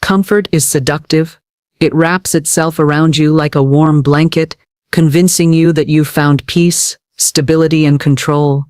Comfort is seductive. It wraps itself around you like a warm blanket, convincing you that you've found peace, stability, and control.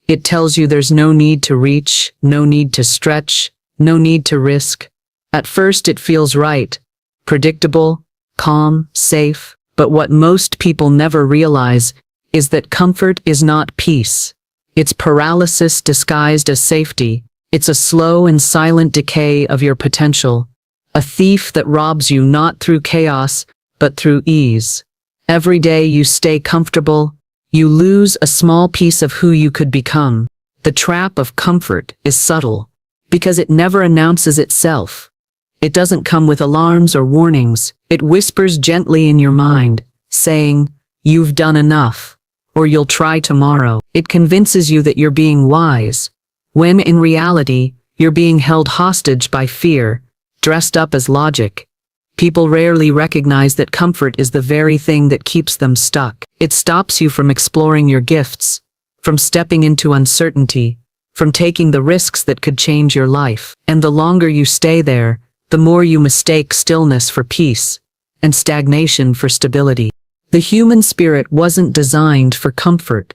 It tells you there's no need to reach, no need to stretch, no need to risk. At first it feels right, predictable, calm, safe, but what most people never realize is that comfort is not peace. It's paralysis disguised as safety. It's a slow and silent decay of your potential, a thief that robs you not through chaos, but through ease. Every day you stay comfortable, you lose a small piece of who you could become. The trap of comfort is subtle, because it never announces itself. It doesn't come with alarms or warnings. It whispers gently in your mind, saying, "You've done enough," or "You'll try tomorrow." It convinces you that you're being wise, when in reality, you're being held hostage by fear, dressed up as logic. People rarely recognize that comfort is the very thing that keeps them stuck. It stops you from exploring your gifts, from stepping into uncertainty, from taking the risks that could change your life. And the longer you stay there, the more you mistake stillness for peace, and stagnation for stability. The human spirit wasn't designed for comfort.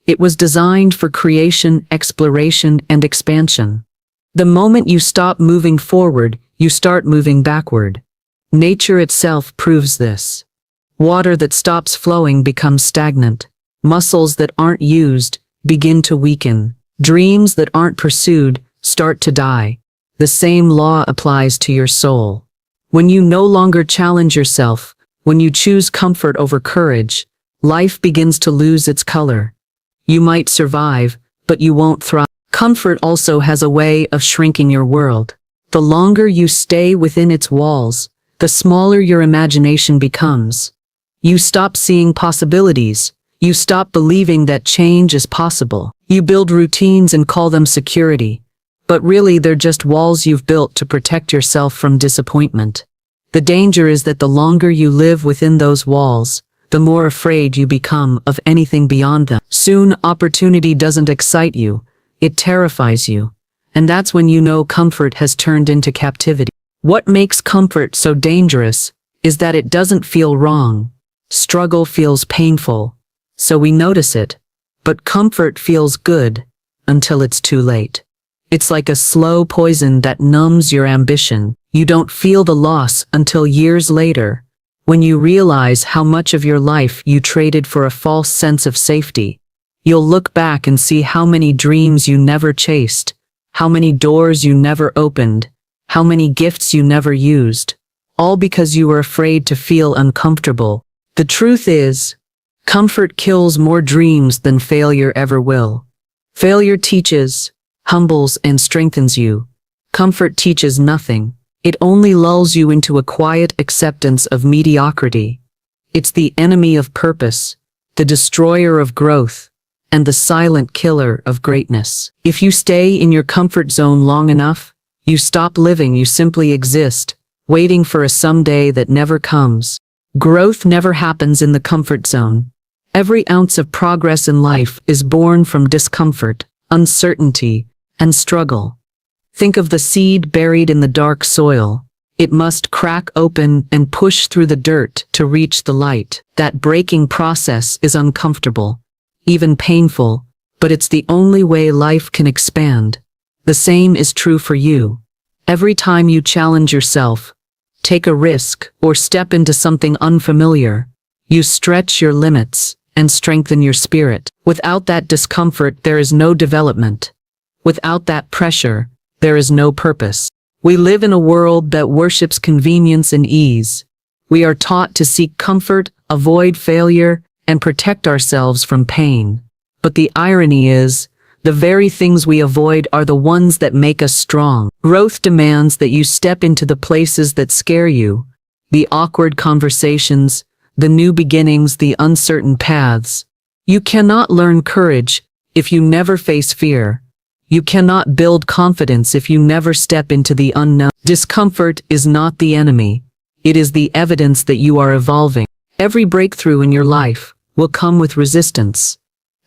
It was designed for creation, exploration, and expansion. The moment you stop moving forward, you start moving backward. Nature itself proves this. Water that stops flowing becomes stagnant. Muscles that aren't used begin to weaken. Dreams that aren't pursued start to die. The same law applies to your soul. When you no longer challenge yourself, when you choose comfort over courage, life begins to lose its color. You might survive, but you won't thrive. Comfort also has a way of shrinking your world. The longer you stay within its walls, the smaller your imagination becomes. You stop seeing possibilities. You stop believing that change is possible. You build routines and call them security, but really they're just walls you've built to protect yourself from disappointment. The danger is that the longer you live within those walls, the more afraid you become of anything beyond them. Soon, opportunity doesn't excite you, it terrifies you. And that's when you know comfort has turned into captivity. What makes comfort so dangerous is that it doesn't feel wrong. Struggle feels painful, so we notice it. But comfort feels good until it's too late. It's like a slow poison that numbs your ambition. You don't feel the loss until years later, when you realize how much of your life you traded for a false sense of safety. You'll look back and see how many dreams you never chased, how many doors you never opened, how many gifts you never used, all because you were afraid to feel uncomfortable. The truth is, comfort kills more dreams than failure ever will. Failure teaches, humbles, and strengthens you. Comfort teaches nothing. It only lulls you into a quiet acceptance of mediocrity. It's the enemy of purpose, the destroyer of growth, and the silent killer of greatness. If you stay in your comfort zone long enough, you stop living, you simply exist, waiting for a someday that never comes. Growth never happens in the comfort zone. Every ounce of progress in life is born from discomfort, uncertainty, and struggle. Think of the seed buried in the dark soil. It must crack open and push through the dirt to reach the light. That breaking process is uncomfortable, even painful, but it's the only way life can expand. The same is true for you. Every time you challenge yourself, take a risk, or step into something unfamiliar, you stretch your limits and strengthen your spirit. Without that discomfort, there is no development. Without that pressure, there is no purpose. We live in a world that worships convenience and ease. We are taught to seek comfort, avoid failure, and protect ourselves from pain. But the irony is, the very things we avoid are the ones that make us strong. Growth demands that you step into the places that scare you, the awkward conversations, the new beginnings, the uncertain paths. You cannot learn courage if you never face fear. You cannot build confidence if you never step into the unknown. Discomfort is not the enemy. It is the evidence that you are evolving. Every breakthrough in your life will come with resistance.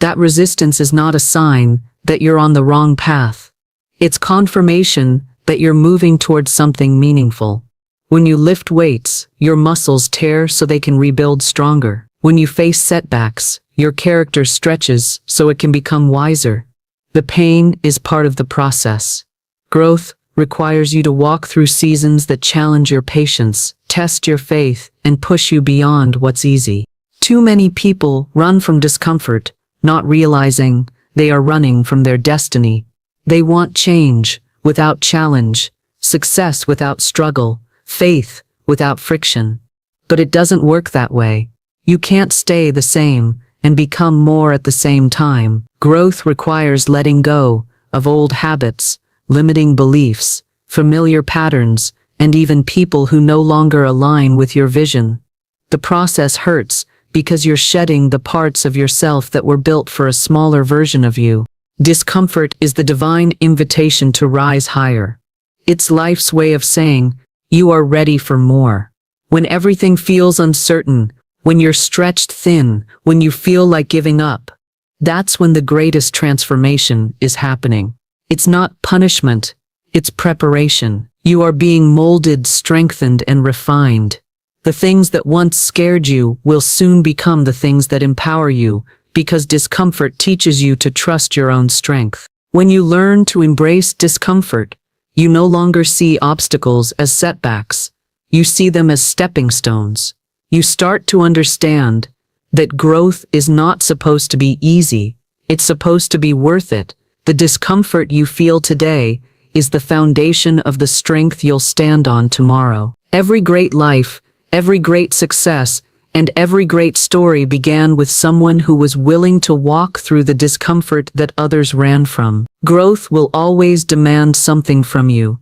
That resistance is not a sign that you're on the wrong path. It's confirmation that you're moving towards something meaningful. When you lift weights, your muscles tear so they can rebuild stronger. When you face setbacks, your character stretches so it can become wiser. The pain is part of the process. Growth requires you to walk through seasons that challenge your patience, test your faith, and push you beyond what's easy. Too many people run from discomfort, not realizing they are running from their destiny. They want change without challenge, success without struggle, faith without friction. But it doesn't work that way. You can't stay the same and become more at the same time. Growth requires letting go of old habits, limiting beliefs, familiar patterns, and even people who no longer align with your vision. The process hurts because you're shedding the parts of yourself that were built for a smaller version of you. Discomfort is the divine invitation to rise higher. It's life's way of saying, you are ready for more. When everything feels uncertain, when you're stretched thin, when you feel like giving up, that's when the greatest transformation is happening. It's not punishment, it's preparation. You are being molded, strengthened, and refined. The things that once scared you will soon become the things that empower you, because discomfort teaches you to trust your own strength. When you learn to embrace discomfort, you no longer see obstacles as setbacks. You see them as stepping stones. You start to understand that growth is not supposed to be easy. It's supposed to be worth it. The discomfort you feel today is the foundation of the strength you'll stand on tomorrow. Every great life, every great success, and every great story began with someone who was willing to walk through the discomfort that others ran from. Growth will always demand something from you: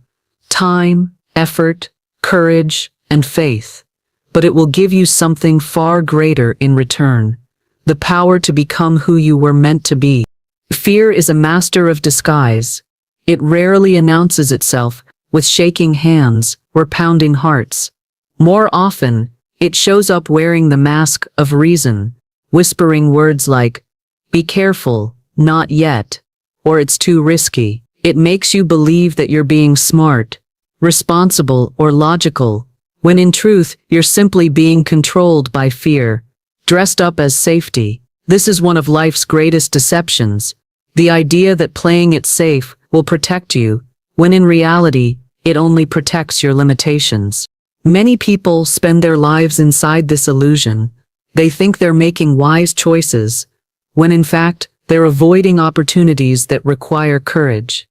time, effort, courage, and faith. But it will give you something far greater in return: the power to become who you were meant to be. Fear is a master of disguise. It rarely announces itself with shaking hands or pounding hearts. More often, it shows up wearing the mask of reason, whispering words like, "Be careful, not yet," or "It's too risky." It makes you believe that you're being smart, responsible, or logical, when in truth, you're simply being controlled by fear, dressed up as safety. This is one of life's greatest deceptions: the idea that playing it safe will protect you, when in reality, it only protects your limitations. Many people spend their lives inside this illusion. They think they're making wise choices, when in fact, they're avoiding opportunities that require courage.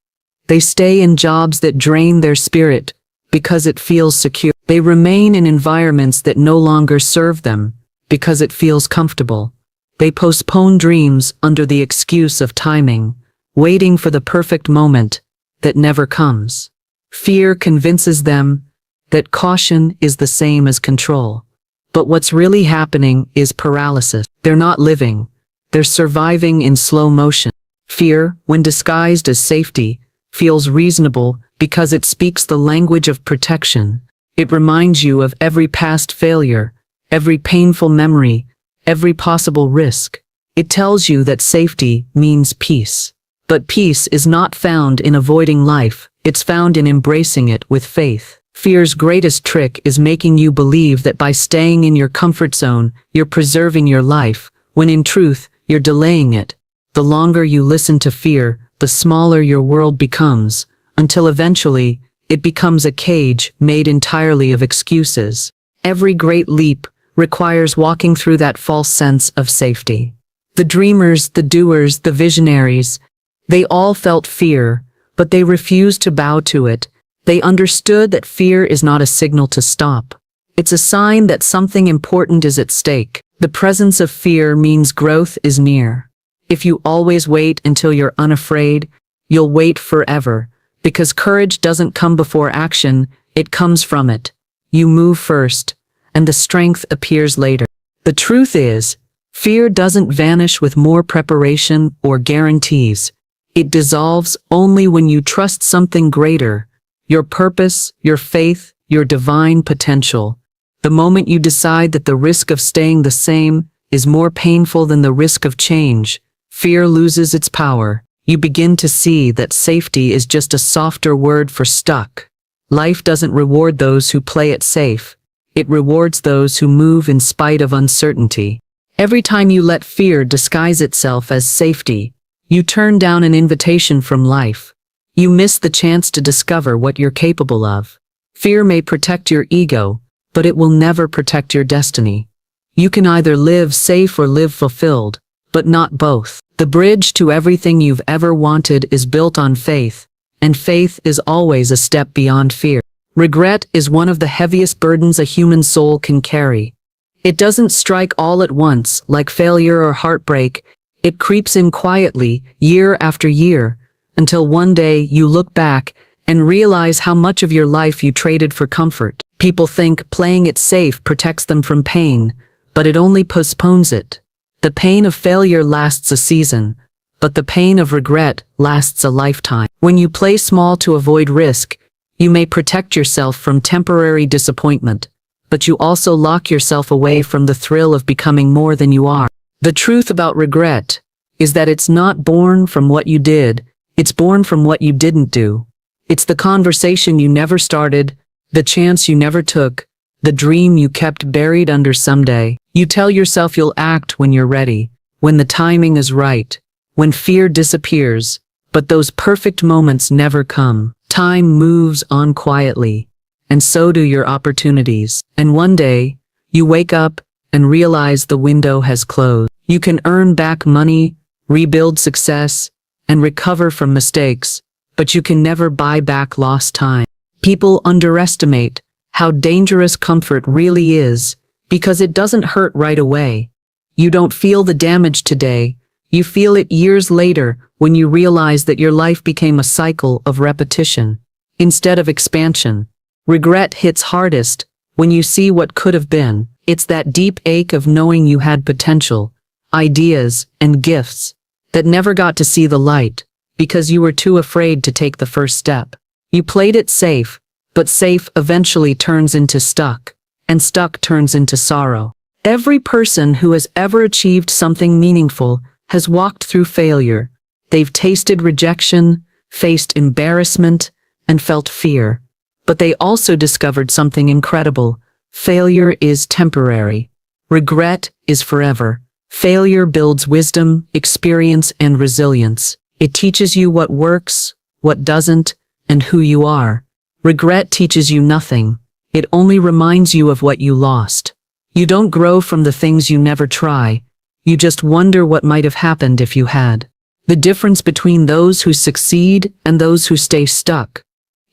They stay in jobs that drain their spirit because it feels secure. They remain in environments that no longer serve them because it feels comfortable. They postpone dreams under the excuse of timing, waiting for the perfect moment that never comes. Fear convinces them that caution is the same as control. But what's really happening is paralysis. They're not living. They're surviving in slow motion. Fear, when disguised as safety, feels reasonable because it speaks the language of protection. It reminds you of every past failure, every painful memory, every possible risk. It tells you that safety means peace. But peace is not found in avoiding life, it's found in embracing it with faith. Fear's greatest trick is making you believe that by staying in your comfort zone, you're preserving your life, when in truth, you're delaying it. The longer you listen to fear, the smaller your world becomes, until eventually, it becomes a cage made entirely of excuses. Every great leap requires walking through that false sense of safety. The dreamers, the doers, the visionaries, they all felt fear, but they refused to bow to it. They understood that fear is not a signal to stop. It's a sign that something important is at stake. The presence of fear means growth is near. If you always wait until you're unafraid, you'll wait forever, because courage doesn't come before action, it comes from it. You move first, and the strength appears later. The truth is, fear doesn't vanish with more preparation or guarantees. It dissolves only when you trust something greater: your purpose, your faith, your divine potential. The moment you decide that the risk of staying the same is more painful than the risk of change, fear loses its power. You begin to see that safety is just a softer word for stuck. Life doesn't reward those who play it safe. It rewards those who move in spite of uncertainty. Every time you let fear disguise itself as safety, you turn down an invitation from life. You miss the chance to discover what you're capable of. Fear may protect your ego, but it will never protect your destiny. You can either live safe or live fulfilled, but not both. The bridge to everything you've ever wanted is built on faith, and faith is always a step beyond fear. Regret is one of the heaviest burdens a human soul can carry. It doesn't strike all at once, like failure or heartbreak. It creeps in quietly, year after year, until one day you look back and realize how much of your life you traded for comfort. People think playing it safe protects them from pain, but it only postpones it. The pain of failure lasts a season, but the pain of regret lasts a lifetime. When you play small to avoid risk, you may protect yourself from temporary disappointment, but you also lock yourself away from the thrill of becoming more than you are. The truth about regret is that it's not born from what you did, it's born from what you didn't do. It's the conversation you never started, the chance you never took, the dream you kept buried under someday. You tell yourself you'll act when you're ready, when the timing is right, when fear disappears, but those perfect moments never come. Time moves on quietly, and so do your opportunities. And one day, you wake up and realize the window has closed. You can earn back money, rebuild success, and recover from mistakes, but you can never buy back lost time. People underestimate how dangerous comfort really is because it doesn't hurt right away. You don't feel the damage today. You feel it years later when you realize that your life became a cycle of repetition instead of expansion. Regret hits hardest when you see what could have been. It's that deep ache of knowing you had potential, ideas, and gifts that never got to see the light because you were too afraid to take the first step. You played it safe, but safe eventually turns into stuck, and stuck turns into sorrow. Every person who has ever achieved something meaningful has walked through failure. They've tasted rejection, faced embarrassment, and felt fear. But they also discovered something incredible. Failure is temporary. Regret is forever. Failure builds wisdom, experience, and resilience. It teaches you what works, what doesn't, and who you are. Regret teaches you nothing. It only reminds you of what you lost. You don't grow from the things you never try. You just wonder what might have happened if you had. The difference between those who succeed and those who stay stuck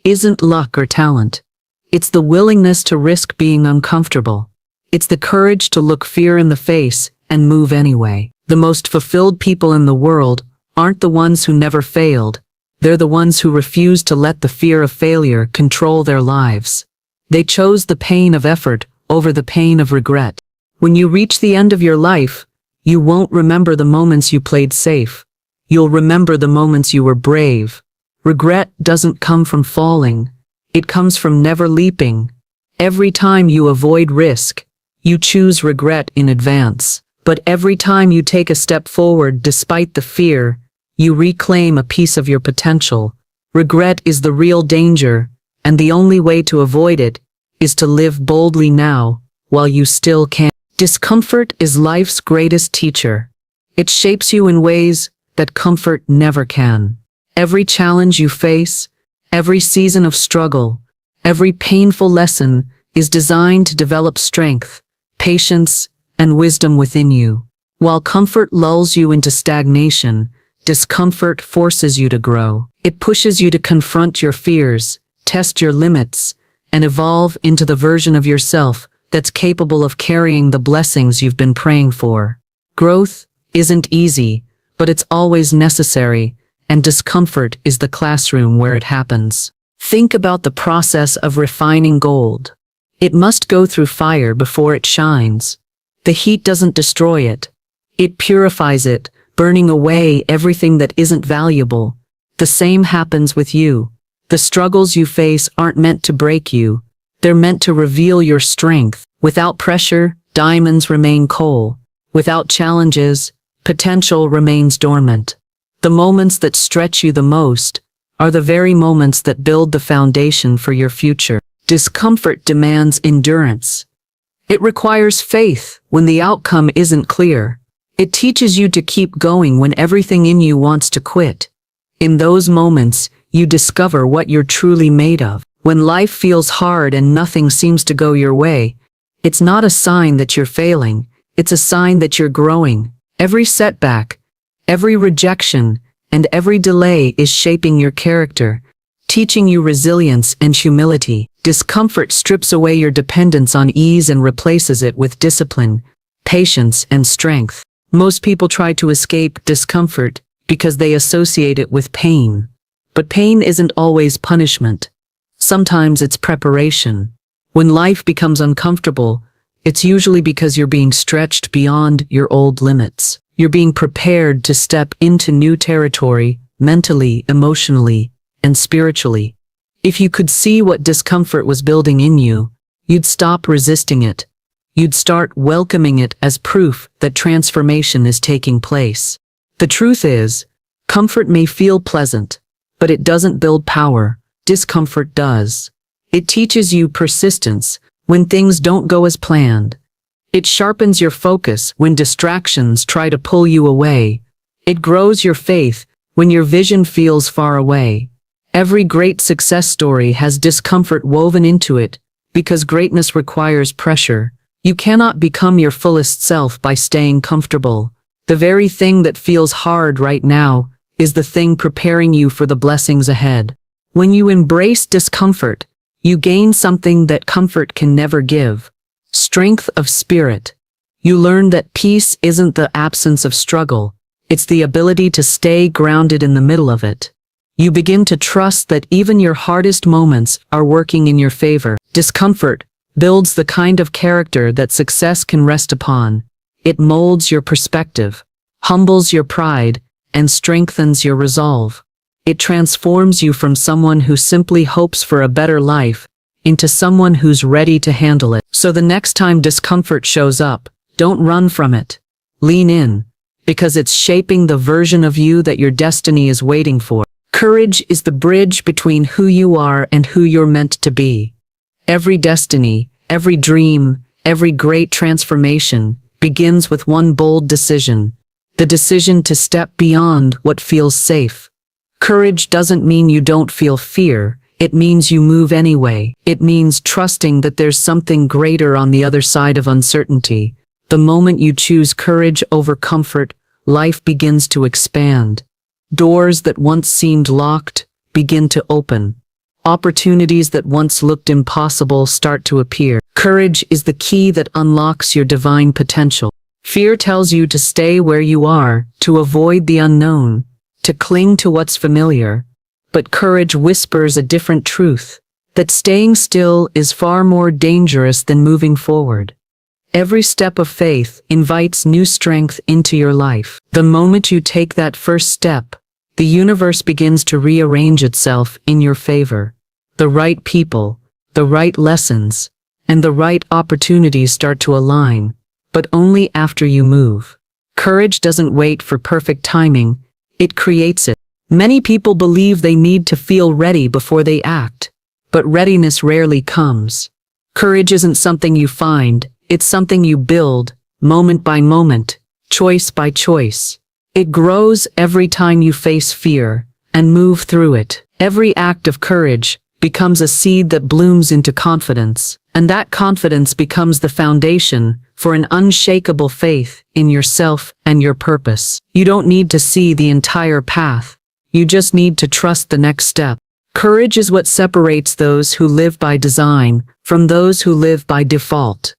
isn't luck or talent. It's the willingness to risk being uncomfortable. It's the courage to look fear in the face and move anyway. The most fulfilled people in the world aren't the ones who never failed. They're the ones who refuse to let the fear of failure control their lives. They chose the pain of effort over the pain of regret. When you reach the end of your life, you won't remember the moments you played safe. You'll remember the moments you were brave. Regret doesn't come from falling. It comes from never leaping. Every time you avoid risk, you choose regret in advance. But every time you take a step forward despite the fear, you reclaim a piece of your potential. Regret is the real danger, and the only way to avoid it is to live boldly now, while you still can. Discomfort is life's greatest teacher. It shapes you in ways that comfort never can. Every challenge you face, every season of struggle, every painful lesson is designed to develop strength, patience, and wisdom within you. While comfort lulls you into stagnation, discomfort forces you to grow. It pushes you to confront your fears, test your limits, and evolve into the version of yourself that's capable of carrying the blessings you've been praying for. Growth isn't easy, but it's always necessary, and discomfort is the classroom where it happens. Think about the process of refining gold. It must go through fire before it shines. The heat doesn't destroy it. It purifies it, burning away everything that isn't valuable. The same happens with you. The struggles you face aren't meant to break you. They're meant to reveal your strength. Without pressure, diamonds remain coal. Without challenges, potential remains dormant. The moments that stretch you the most are the very moments that build the foundation for your future. Discomfort demands endurance. It requires faith when the outcome isn't clear. It teaches you to keep going when everything in you wants to quit. In those moments, you discover what you're truly made of. When life feels hard and nothing seems to go your way, it's not a sign that you're failing, it's a sign that you're growing. Every setback, every rejection, and every delay is shaping your character, teaching you resilience and humility. Discomfort strips away your dependence on ease and replaces it with discipline, patience, and strength. Most people try to escape discomfort because they associate it with pain. But pain isn't always punishment. Sometimes it's preparation. When life becomes uncomfortable, it's usually because you're being stretched beyond your old limits. You're being prepared to step into new territory, mentally, emotionally, and spiritually. If you could see what discomfort was building in you, you'd stop resisting it. You'd start welcoming it as proof that transformation is taking place. The truth is, comfort may feel pleasant, but it doesn't build power. Discomfort does. It teaches you persistence when things don't go as planned. It sharpens your focus when distractions try to pull you away. It grows your faith when your vision feels far away. Every great success story has discomfort woven into it, because greatness requires pressure. You cannot become your fullest self by staying comfortable. The very thing that feels hard right now is the thing preparing you for the blessings ahead. When you embrace discomfort, you gain something that comfort can never give: strength of spirit. You learn that peace isn't the absence of struggle, it's the ability to stay grounded in the middle of it. You begin to trust that even your hardest moments are working in your favor. Discomfort builds the kind of character that success can rest upon. It molds your perspective, humbles your pride, and strengthens your resolve. It transforms you from someone who simply hopes for a better life into someone who's ready to handle it. So the next time discomfort shows up, don't run from it. Lean in, because it's shaping the version of you that your destiny is waiting for. Courage is the bridge between who you are and who you're meant to be. Every destiny, every dream, every great transformation begins with one bold decision: the decision to step beyond what feels safe. Courage doesn't mean you don't feel fear, it means you move anyway. It means trusting that there's something greater on the other side of uncertainty. The moment you choose courage over comfort, life begins to expand. Doors that once seemed locked begin to open. Opportunities that once looked impossible start to appear. Courage is the key that unlocks your divine potential. Fear tells you to stay where you are, to avoid the unknown, to cling to what's familiar. But courage whispers a different truth, that staying still is far more dangerous than moving forward. Every step of faith invites new strength into your life. The moment you take that first step, the universe begins to rearrange itself in your favor. The right people, the right lessons, and the right opportunities start to align, but only after you move. Courage doesn't wait for perfect timing, it creates it. Many people believe they need to feel ready before they act, but readiness rarely comes. Courage isn't something you find, it's something you build, moment by moment, choice by choice. It grows every time you face fear and move through it. Every act of courage becomes a seed that blooms into confidence, and that confidence becomes the foundation for an unshakable faith in yourself and your purpose. You don't need to see the entire path. You just need to trust the next step. Courage is what separates those who live by design from those who live by default.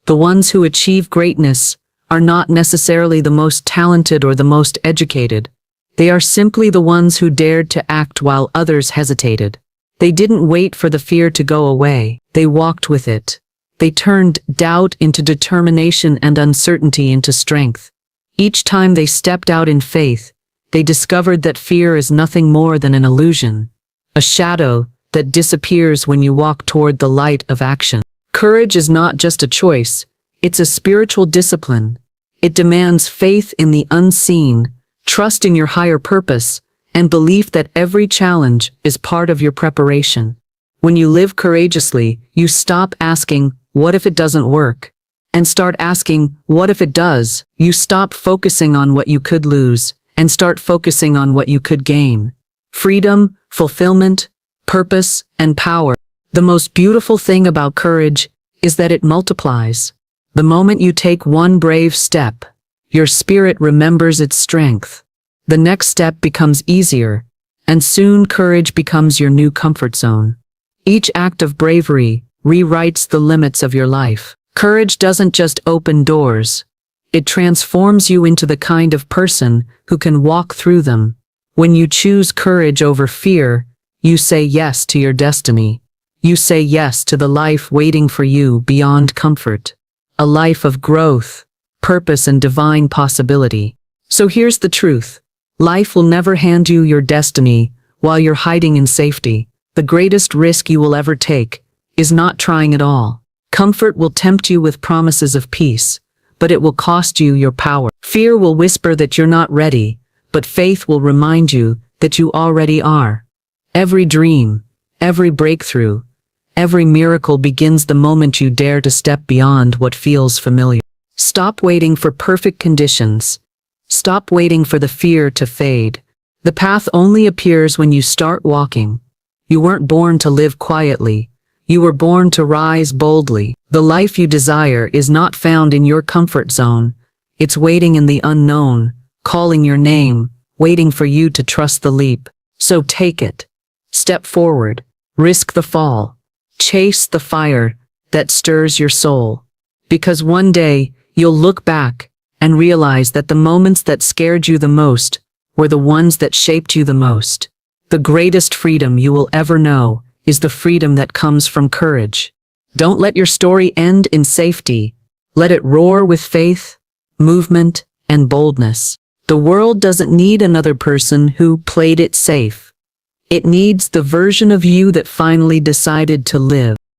The ones who achieve greatness are not necessarily the most talented or the most educated. They are simply the ones who dared to act while others hesitated. They didn't wait for the fear to go away. They walked with it. They turned doubt into determination and uncertainty into strength. Each time they stepped out in faith, they discovered that fear is nothing more than an illusion, a shadow that disappears when you walk toward the light of action. Courage is not just a choice, it's a spiritual discipline. It demands faith in the unseen, trust in your higher purpose, and belief that every challenge is part of your preparation. When you live courageously, you stop asking, "What if it doesn't work?" and start asking, "What if it does?" You stop focusing on what you could lose and start focusing on what you could gain. Freedom, fulfillment, purpose, and power. The most beautiful thing about courage is that it multiplies. The moment you take one brave step, your spirit remembers its strength. The next step becomes easier, and soon courage becomes your new comfort zone. Each act of bravery rewrites the limits of your life. Courage doesn't just open doors. It transforms you into the kind of person who can walk through them. When you choose courage over fear, you say yes to your destiny. You say yes to the life waiting for you beyond comfort. A life of growth, purpose, and divine possibility. So here's the truth. Life will never hand you your destiny while you're hiding in safety. The greatest risk you will ever take is not trying at all. Comfort will tempt you with promises of peace, but it will cost you your power. Fear will whisper that you're not ready, but faith will remind you that you already are. Every dream, every breakthrough, every miracle begins the moment you dare to step beyond what feels familiar. Stop waiting for perfect conditions. Stop waiting for the fear to fade. The path only appears when you start walking. You weren't born to live quietly. You were born to rise boldly. The life you desire is not found in your comfort zone. It's waiting in the unknown, calling your name, waiting for you to trust the leap. So take it. Step forward. Risk the fall. Chase the fire that stirs your soul. Because one day, you'll look back and realize that the moments that scared you the most were the ones that shaped you the most. The greatest freedom you will ever know is the freedom that comes from courage. Don't let your story end in safety. Let it roar with faith, movement, and boldness. The world doesn't need another person who played it safe. It needs the version of you that finally decided to live.